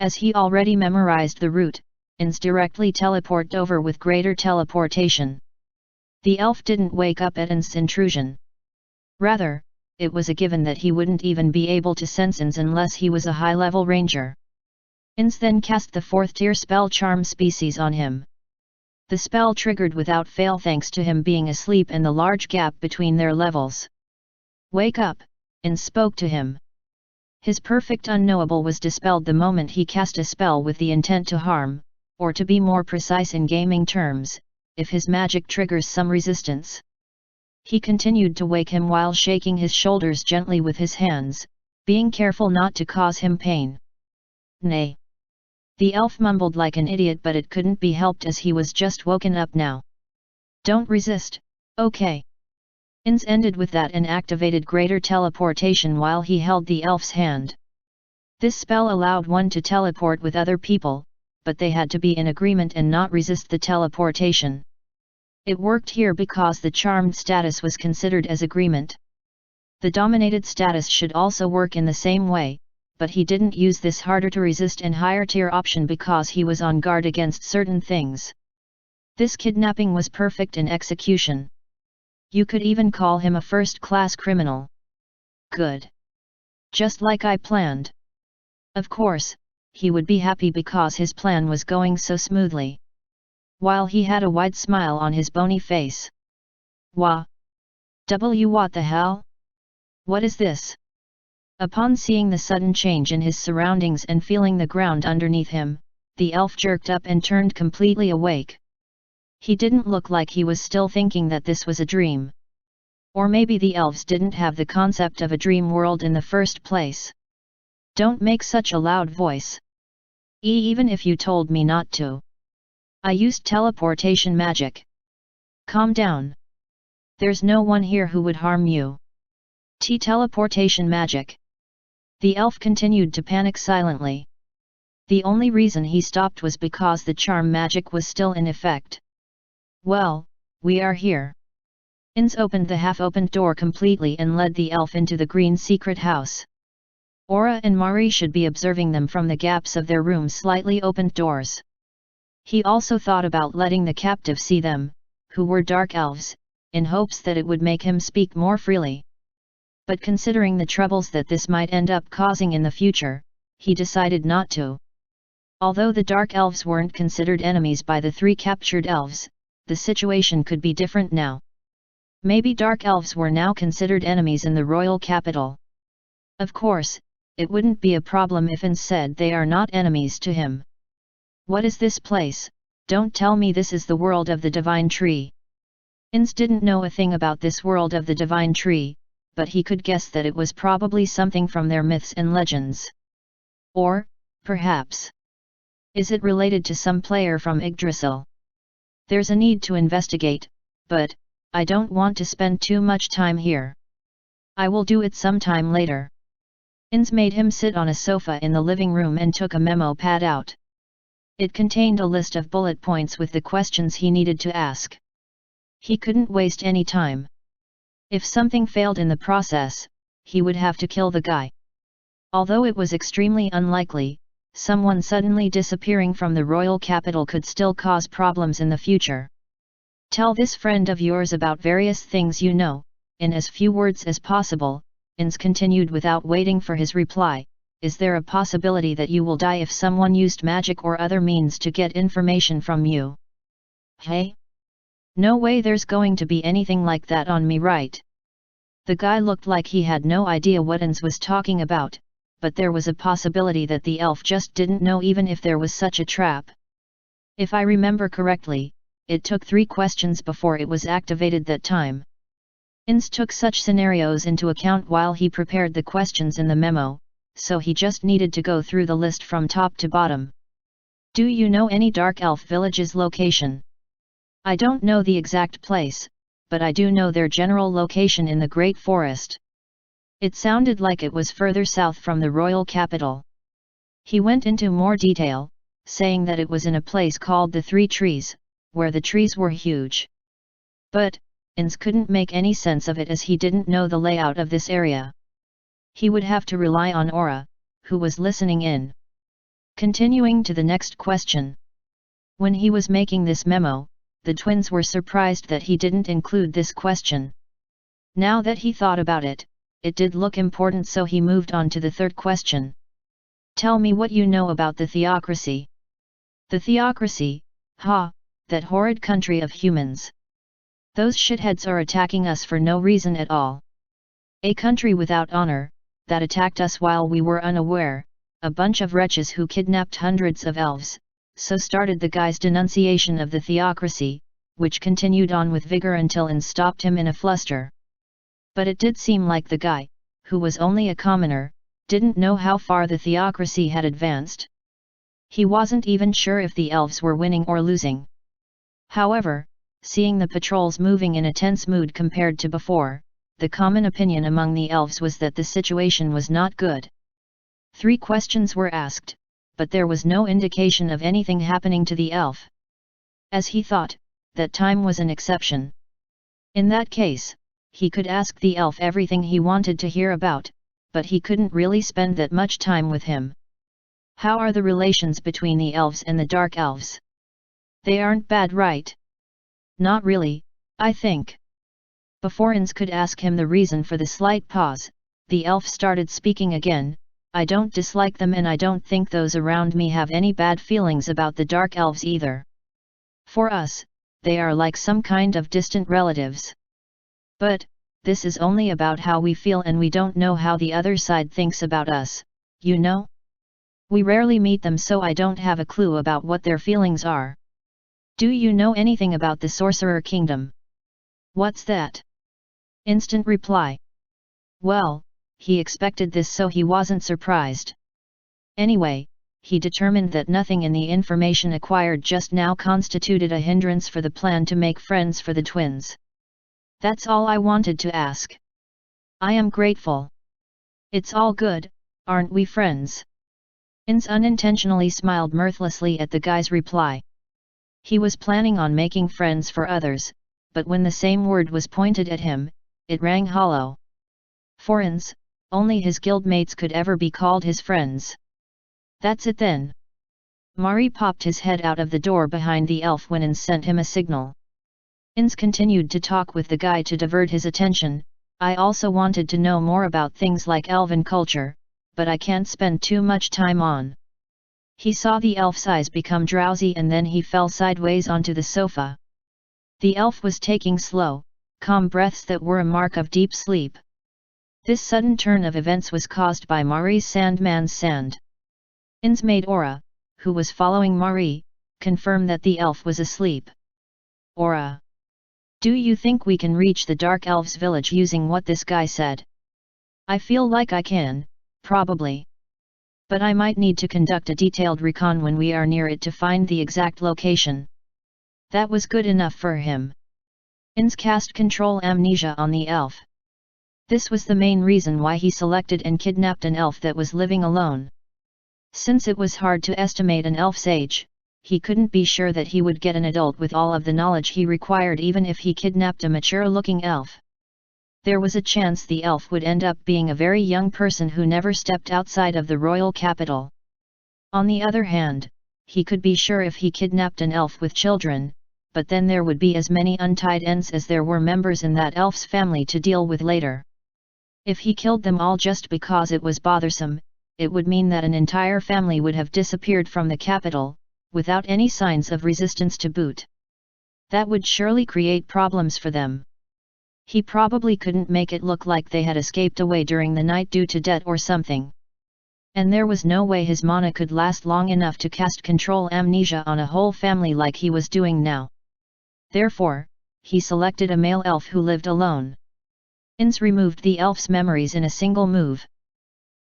As he already memorized the route, Ins directly teleported over with greater teleportation. The elf didn't wake up at Ins' intrusion. Rather, it was a given that he wouldn't even be able to sense Ins unless he was a high-level ranger. Ins then cast the 4th-tier spell Charm Species on him. The spell triggered without fail thanks to him being asleep and the large gap between their levels. Wake up, Ins spoke to him. His perfect unknowable was dispelled the moment he cast a spell with the intent to harm, or to be more precise in gaming terms, if his magic triggers some resistance. He continued to wake him while shaking his shoulders gently with his hands, being careful not to cause him pain. Nay. The elf mumbled like an idiot, but it couldn't be helped as he was just woken up now. Don't resist, okay. Ins ended with that and activated greater teleportation while he held the elf's hand. This spell allowed one to teleport with other people, but they had to be in agreement and not resist the teleportation. It worked here because the charmed status was considered as agreement. The dominated status should also work in the same way, but he didn't use this harder to resist and higher tier option because he was on guard against certain things. This kidnapping was perfect in execution. You could even call him a first-class criminal. Good. Just like I planned. Of course, he would be happy because his plan was going so smoothly. While he had a wide smile on his bony face. Wah! What the hell? What is this? Upon seeing the sudden change in his surroundings and feeling the ground underneath him, the elf jerked up and turned completely awake. He didn't look like he was still thinking that this was a dream. Or maybe the elves didn't have the concept of a dream world in the first place. Don't make such a loud voice. Even if you told me not to. I used teleportation magic. Calm down. There's no one here who would harm you. Teleportation magic. The elf continued to panic silently. The only reason he stopped was because the charm magic was still in effect. Well, we are here. Ins opened the half-opened door completely and led the elf into the green secret house. Aura and Mari should be observing them from the gaps of their room's slightly opened doors. He also thought about letting the captive see them, who were dark elves, in hopes that it would make him speak more freely. But considering the troubles that this might end up causing in the future, he decided not to. Although the dark elves weren't considered enemies by the 3 captured elves, the situation could be different now. Maybe dark elves were now considered enemies in the royal capital. Of course, it wouldn't be a problem if Ins said they are not enemies to him. What is this place, Don't tell me this is the world of the divine tree. Ins didn't know a thing about this world of the divine tree, but he could guess that it was probably something from their myths and legends. Or, perhaps, is it related to some player from Yggdrasil? There's a need to investigate, but I don't want to spend too much time here. I will do it sometime later. Ins made him sit on a sofa in the living room and took a memo pad out. It contained a list of bullet points with the questions he needed to ask. He couldn't waste any time. If something failed in the process, he would have to kill the guy. Although it was extremely unlikely, someone suddenly disappearing from the royal capital could still cause problems in the future. Tell this friend of yours about various things you know, in as few words as possible. Ins continued without waiting for his reply. Is there a possibility that you will die if someone used magic or other means to get information from you? Hey? No way there's going to be anything like that on me, right? The guy looked like he had no idea what Ins was talking about, but there was a possibility that the elf just didn't know even if there was such a trap. If I remember correctly, it took 3 questions before it was activated that time. Ins took such scenarios into account while he prepared the questions in the memo, so he just needed to go through the list from top to bottom. Do you know any dark elf village's location? I don't know the exact place, but I do know their general location in the Great Forest. It sounded like it was further south from the royal capital. He went into more detail, saying that it was in a place called the Three Trees, where the trees were huge. But, Ins couldn't make any sense of it as he didn't know the layout of this area. He would have to rely on Aura, who was listening in. Continuing to the next question. When he was making this memo, the twins were surprised that he didn't include this question. Now that he thought about it, it did look important, so he moved on to the third question. Tell me what you know about the theocracy. The theocracy, that horrid country of humans. Those shitheads are attacking us for no reason at all. A country without honor, that attacked us while we were unaware, a bunch of wretches who kidnapped hundreds of elves. So started the guy's denunciation of the theocracy, which continued on with vigor until Ins stopped him in a fluster. But it did seem like the guy, who was only a commoner, didn't know how far the theocracy had advanced. He wasn't even sure if the elves were winning or losing. However, seeing the patrols moving in a tense mood compared to before, the common opinion among the elves was that the situation was not good. 3 questions were asked, but there was no indication of anything happening to the elf. As he thought, that time was an exception. In that case, he could ask the elf everything he wanted to hear about, but he couldn't really spend that much time with him. How are the relations between the elves and the dark elves? They aren't bad, right? Not really, I think. Before Ins could ask him the reason for the slight pause, the elf started speaking again. I don't dislike them, and I don't think those around me have any bad feelings about the dark elves either. For us, they are like some kind of distant relatives. But, this is only about how we feel, and we don't know how the other side thinks about us, you know? We rarely meet them, so I don't have a clue about what their feelings are. Do you know anything about the Sorcerer Kingdom? What's that? Instant reply. Well, he expected this, so he wasn't surprised. Anyway, he determined that nothing in the information acquired just now constituted a hindrance for the plan to make friends for the twins. That's all I wanted to ask. I am grateful. It's all good, aren't we friends? Ins unintentionally smiled mirthlessly at the guy's reply. He was planning on making friends for others, but when the same word was pointed at him, it rang hollow. For Ins, only his guildmates could ever be called his friends. That's it then. Mari popped his head out of the door behind the elf when Ins sent him a signal. Ins continued to talk with the guy to divert his attention. I also wanted to know more about things like elven culture, but I can't spend too much time on. He saw the elf's eyes become drowsy, and then he fell sideways onto the sofa. The elf was taking slow, calm breaths that were a mark of deep sleep. This sudden turn of events was caused by Mari's Sandman's sand. Ins maid Aura, who was following Mari, confirm that the elf was asleep. Aura. Do you think we can reach the Dark Elves village using what this guy said? I feel like I can, probably. But I might need to conduct a detailed recon when we are near it to find the exact location. That was good enough for him. Ins cast control amnesia on the elf. This was the main reason why he selected and kidnapped an elf that was living alone. Since it was hard to estimate an elf's age, he couldn't be sure that he would get an adult with all of the knowledge he required even if he kidnapped a mature-looking elf. There was a chance the elf would end up being a very young person who never stepped outside of the royal capital. On the other hand, he could be sure if he kidnapped an elf with children, but then there would be as many untied ends as there were members in that elf's family to deal with later. If he killed them all just because it was bothersome, it would mean that an entire family would have disappeared from the capital, without any signs of resistance to boot. That would surely create problems for them. He probably couldn't make it look like they had escaped away during the night due to debt or something. And there was no way his mana could last long enough to cast control amnesia on a whole family like he was doing now. Therefore, he selected a male elf who lived alone. Ins removed the elf's memories in a single move.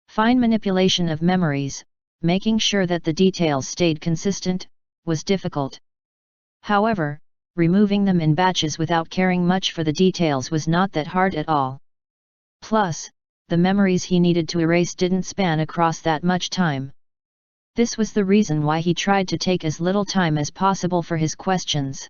Fine manipulation of memories, making sure that the details stayed consistent, was difficult. However, removing them in batches without caring much for the details was not that hard at all. Plus, the memories he needed to erase didn't span across that much time. This was the reason why he tried to take as little time as possible for his questions.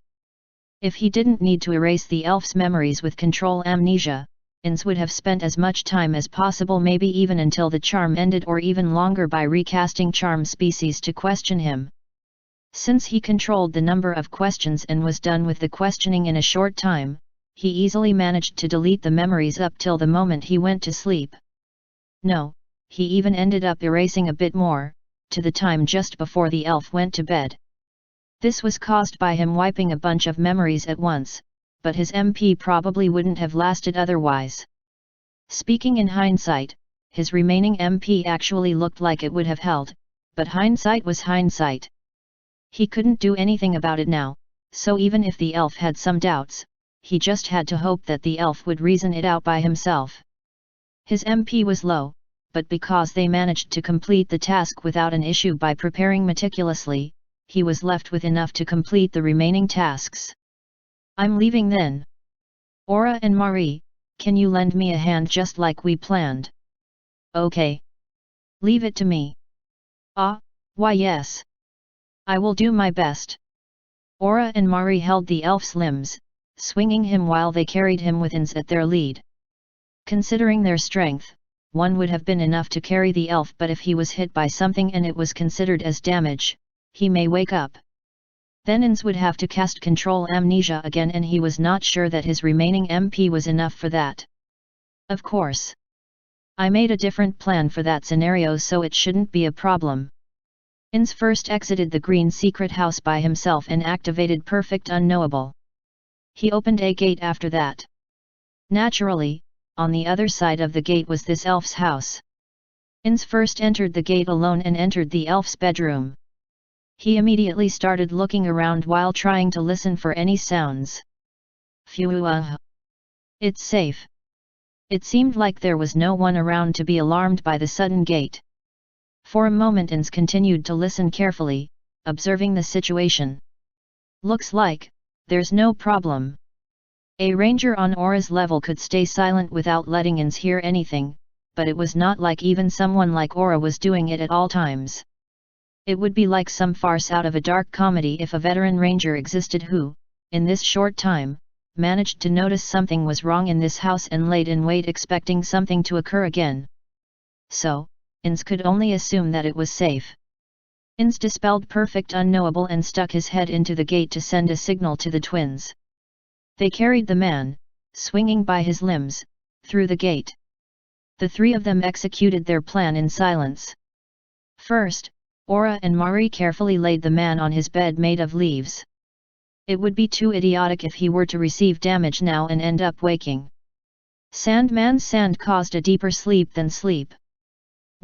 If he didn't need to erase the elf's memories with control amnesia, Ins would have spent as much time as possible, maybe even until the charm ended or even longer, by recasting charm species to question him. Since he controlled the number of questions and was done with the questioning in a short time, he easily managed to delete the memories up till the moment he went to sleep. No, he even ended up erasing a bit more, to the time just before the elf went to bed. This was caused by him wiping a bunch of memories at once, but his MP probably wouldn't have lasted otherwise. Speaking in hindsight, his remaining MP actually looked like it would have held, but hindsight was hindsight. He couldn't do anything about it now, so even if the elf had some doubts, he just had to hope that the elf would reason it out by himself. His MP was low, but because they managed to complete the task without an issue by preparing meticulously, he was left with enough to complete the remaining tasks. I'm leaving then. Aura and Marie, can you lend me a hand just like we planned? Okay. Leave it to me. Ah, why yes. I will do my best. Aura and Marie held the elf's limbs, swinging him while they carried him with Ins at their lead. Considering their strength, one would have been enough to carry the elf, but if he was hit by something and it was considered as damage, he may wake up. Then Ins would have to cast control amnesia again, and he was not sure that his remaining MP was enough for that. Of course. I made a different plan for that scenario, so it shouldn't be a problem. Ins first exited the green secret house by himself and activated Perfect Unknowable. He opened a gate after that. Naturally, on the other side of the gate was this elf's house. Ins first entered the gate alone and entered the elf's bedroom. He immediately started looking around while trying to listen for any sounds. Phew! It's safe. It seemed like there was no one around to be alarmed by the sudden gate. For a moment Ins continued to listen carefully, observing the situation. Looks like there's no problem. A ranger on Aura's level could stay silent without letting Ins hear anything, but it was not like even someone like Aura was doing it at all times. It would be like some farce out of a dark comedy if a veteran ranger existed who, in this short time, managed to notice something was wrong in this house and laid in wait expecting something to occur again. So, Ins could only assume that it was safe. Ins dispelled Perfect Unknowable and stuck his head into the gate to send a signal to the twins. They carried the man, swinging by his limbs, through the gate. The three of them executed their plan in silence. First, Aura and Marie carefully laid the man on his bed made of leaves. It would be too idiotic if he were to receive damage now and end up waking. Sandman's sand caused a deeper sleep than sleep.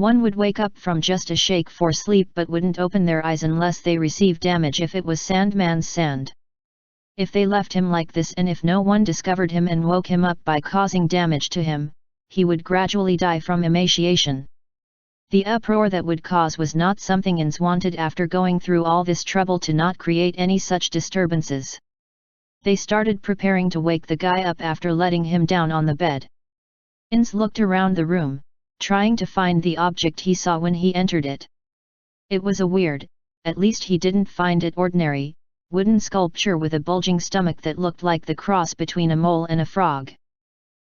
One would wake up from just a shake for sleep but wouldn't open their eyes unless they received damage if it was Sandman's sand. If they left him like this and if no one discovered him and woke him up by causing damage to him, he would gradually die from emaciation. The uproar that would cause was not something Ins wanted after going through all this trouble to not create any such disturbances. They started preparing to wake the guy up after letting him down on the bed. Ins looked around the room, trying to find the object he saw when he entered it. It was a weird, at least he didn't find it ordinary, wooden sculpture with a bulging stomach that looked like the cross between a mole and a frog.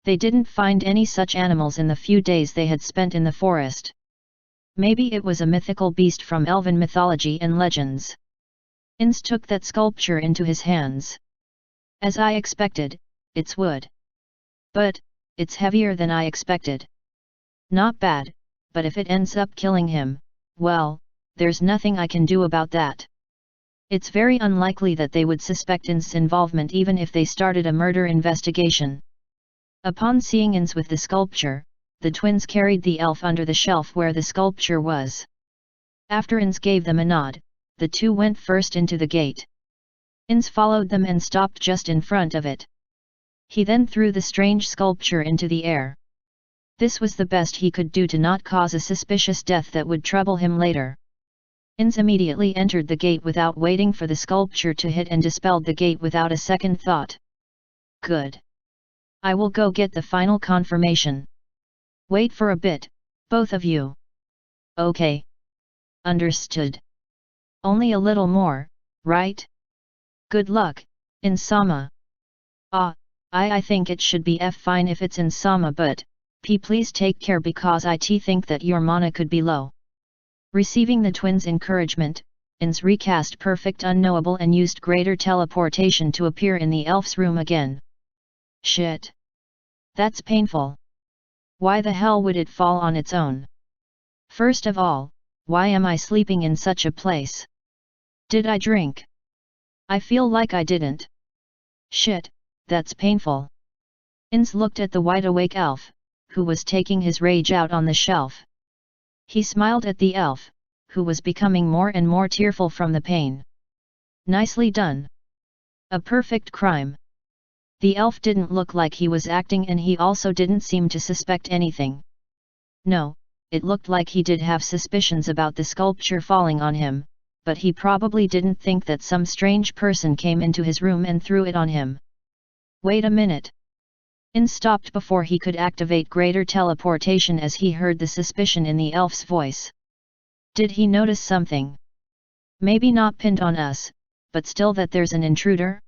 They didn't find any such animals in the few days they had spent in the forest. Maybe it was a mythical beast from elven mythology and legends. Ins took that sculpture into his hands. As I expected, it's wood. But, it's heavier than I expected. Not bad, but if it ends up killing him, well, there's nothing I can do about that. It's very unlikely that they would suspect Ins' involvement even if they started a murder investigation. Upon seeing Ins with the sculpture, the twins carried the elf under the shelf where the sculpture was. After Ins gave them a nod, the two went first into the gate. Ins followed them and stopped just in front of it. He then threw the strange sculpture into the air. This was the best he could do to not cause a suspicious death that would trouble him later. Ins immediately entered the gate without waiting for the sculpture to hit and dispelled the gate without a second thought. Good. I will go get the final confirmation. Wait for a bit, both of you. Okay. Understood. Only a little more, right? Good luck, Insama. I think it should be fine if it's Insama, but please take care because I think that your mana could be low. Receiving the twins' encouragement, Ins recast Perfect Unknowable and used greater teleportation to appear in the elf's room again. Shit. That's painful. Why the hell would it fall on its own? First of all, why am I sleeping in such a place? Did I drink? I feel like I didn't. Shit, that's painful. Ins looked at the wide-awake elf, who was taking his rage out on the shelf. He smiled at the elf, who was becoming more and more tearful from the pain. Nicely done. A perfect crime. The elf didn't look like he was acting and he also didn't seem to suspect anything. No, it looked like he did have suspicions about the sculpture falling on him, but he probably didn't think that some strange person came into his room and threw it on him. Wait a minute. Ins stopped before he could activate greater teleportation as he heard the suspicion in the elf's voice. Did he notice something? Maybe not pinned on us, but still that there's an intruder?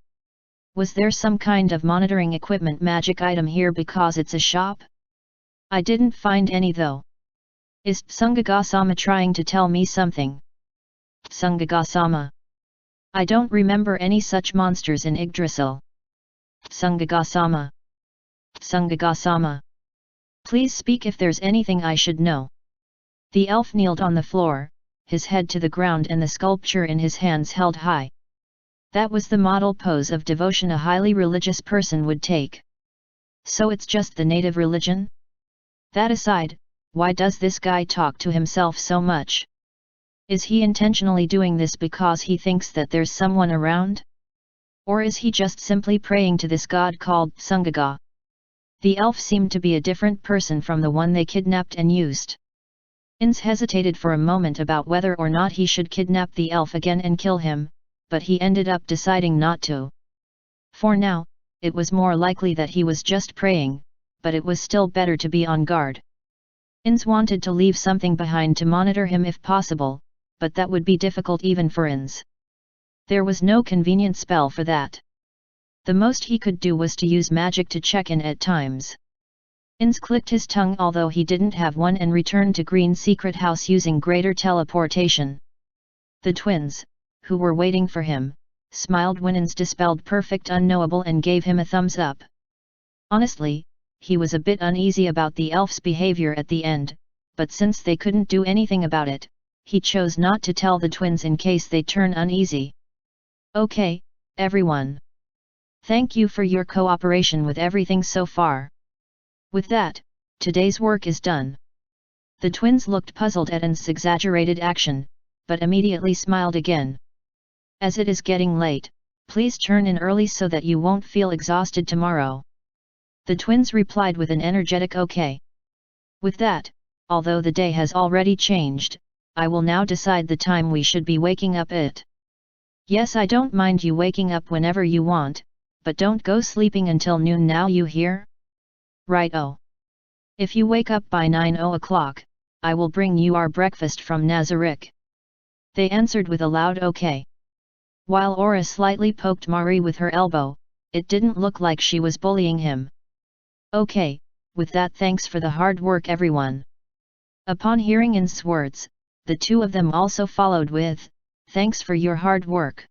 Was there some kind of monitoring equipment magic item here because it's a shop? I didn't find any though. Is Tsungaga-sama trying to tell me something? Tsungaga-sama. I don't remember any such monsters in Yggdrasil. Tsungaga-sama. Tsungaga-sama. Please speak if there's anything I should know. The elf kneeled on the floor, his head to the ground and the sculpture in his hands held high. That was the model pose of devotion a highly religious person would take. So it's just the native religion? That aside, why does this guy talk to himself so much? Is he intentionally doing this because he thinks that there's someone around? Or is he just simply praying to this god called Tsungaga? The elf seemed to be a different person from the one they kidnapped and used. Ins hesitated for a moment about whether or not he should kidnap the elf again and kill him, but he ended up deciding not to. For now, it was more likely that he was just praying, but it was still better to be on guard. Ins wanted to leave something behind to monitor him if possible, but that would be difficult even for Ins. There was no convenient spell for that. The most he could do was to use magic to check in at times. Ins clicked his tongue although he didn't have one and returned to Green Secret House using greater teleportation. The twins, who were waiting for him, smiled when Ins dispelled Perfect Unknowable and gave him a thumbs up. Honestly, he was a bit uneasy about the elf's behavior at the end, but since they couldn't do anything about it, he chose not to tell the twins in case they turn uneasy. Okay, everyone. Thank you for your cooperation with everything so far. With that, today's work is done. The twins looked puzzled at An's exaggerated action, but immediately smiled again. As it is getting late, please turn in early so that you won't feel exhausted tomorrow. The twins replied with an energetic okay. With that, although the day has already changed, I will now decide the time we should be waking up at. Yes, I don't mind you waking up whenever you want, but don't go sleeping until noon now, you hear? Right-o. If you wake up by 9 o'clock, I will bring you our breakfast from Nazarick. They answered with a loud okay. While Aura slightly poked Mari with her elbow, it didn't look like she was bullying him. Okay, with that, thanks for the hard work everyone. Upon hearing An's words, the two of them also followed with, thanks for your hard work.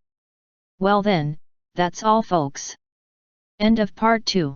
Well then, that's all folks. End of part 2.